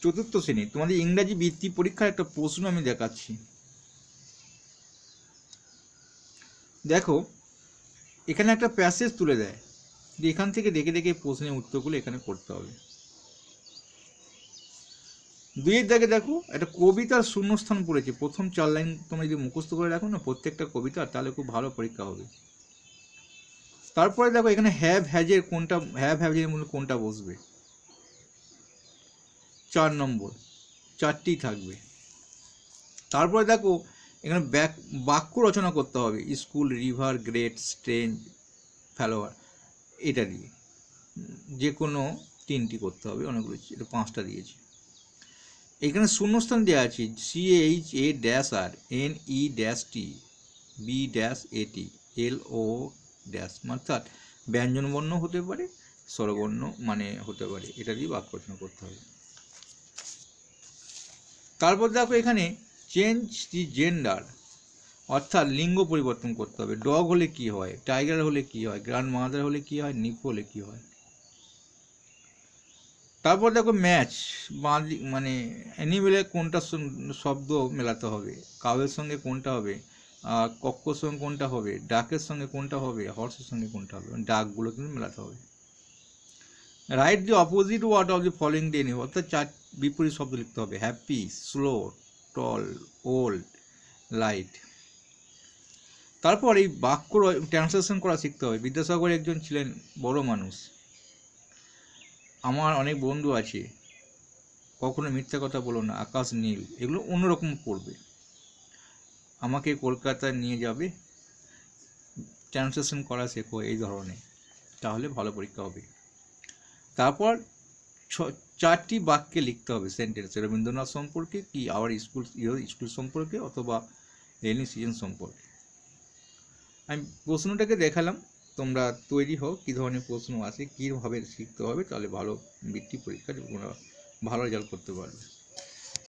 চতুর্থ শ্রেণী তোমাদের ইংরাজি বৃত্তি পরীক্ষার একটা প্রশ্ন আমি দেখাচ্ছি। দেখো এখানে একটা প্যাসেজ তুলে দেয়, যে এখান থেকে দেখে দেখে প্রশ্নের উত্তরগুলো এখানে করতে হবে। 2 দাগে দেখো একটা কবিতার শূন্যস্থান পড়েছে, প্রথম 4 লাইন তোমরা যদি মুখস্থ করে রাখো না প্রত্যেকটা কবিতা, তাহলে খুব ভালো পরীক্ষা হবে। তারপরে দেখো এখানে হ্যাভ হ্যাজের কোনটা, হ্যাভ হ্যাজের মূল্য কোনটা বসবে, 4 নম্বর, 4টি থাকবে। তারপরে দেখো এখানে বাক্য রচনা করতে হবে, স্কুল, রিভার, গ্রেট, স্ট্রেঞ্জ, ফ্যালোয়ার, এটা দিয়ে যে কোনো 3টি করতে হবে, অনেকগুলো এটা 5টা দিয়েছি। এখানে শূন্যস্থান দেওয়া আছে CHA-NET-BAT অর্থাৎ ব্যঞ্জনবর্ণ হতে পারে, স্বরবর্ণ মানে হতে পারে, এটা দিয়ে বাক্য রচনা করতে হবে। তারপর দেখো এখানে চেঞ্জ দি জেন্ডার অর্থাৎ লিঙ্গ পরিবর্তন করতে হবে, ডগ হলে কি হয়, টাইগার হলে কি হয়, গ্র্যান্ড মাদার হলে কি হয়, নিপো হলে কি হয়। তারপর দেখো ম্যাচ মানে অ্যানিমেলের কোনটা শব্দ মেলাতে হবে, কাউয়ের সঙ্গে কোনটা হবে, কক্ষর সঙ্গে কোনটা হবে, ডাকের সঙ্গে কোনটা হবে, হর্সের সঙ্গে কোনটা হবে, ডাকগুলো কিন্তু মেলাতে হবে। Write the opposite word of the following ডে নিউ অর্থাৎ 4 বিপরীত শব্দ লিখতে হবে, happy, slow, tall, old, light. তারপর এই বাক্য ট্রান্সলেশন করা শিখতে হবে। বিদ্যাসাগর একজন ছিলেন বড় মানুষ, আমার অনেক বন্ধু আছে, কখনো মিথ্যা কথা বলো না, আকাশ নীল, এগুলো অন্যরকম পড়বে। আমাকে কলকাতায় নিয়ে যাবে, ট্রান্সলেশন করা শেখো এই ধরনের, তাহলে ভালো পরীক্ষা হবে। তারপর 4টি বাক্যে লিখতে হবে সেন্টেন্স, রবীন্দ্রনাথ সম্পর্কে, কি আওয়ার স্কুল সম্পর্কে, অথবা রেইনি সিজন সম্পর্কে। আমি প্রশ্নটাকে দেখালাম, তোমরা তৈরি হও কী ধরনের প্রশ্ন আছে, কীভাবে শিখতে হবে, তাহলে ভালো বৃত্তি পরীক্ষা ভালো রেজাল্ট করতে পারবে।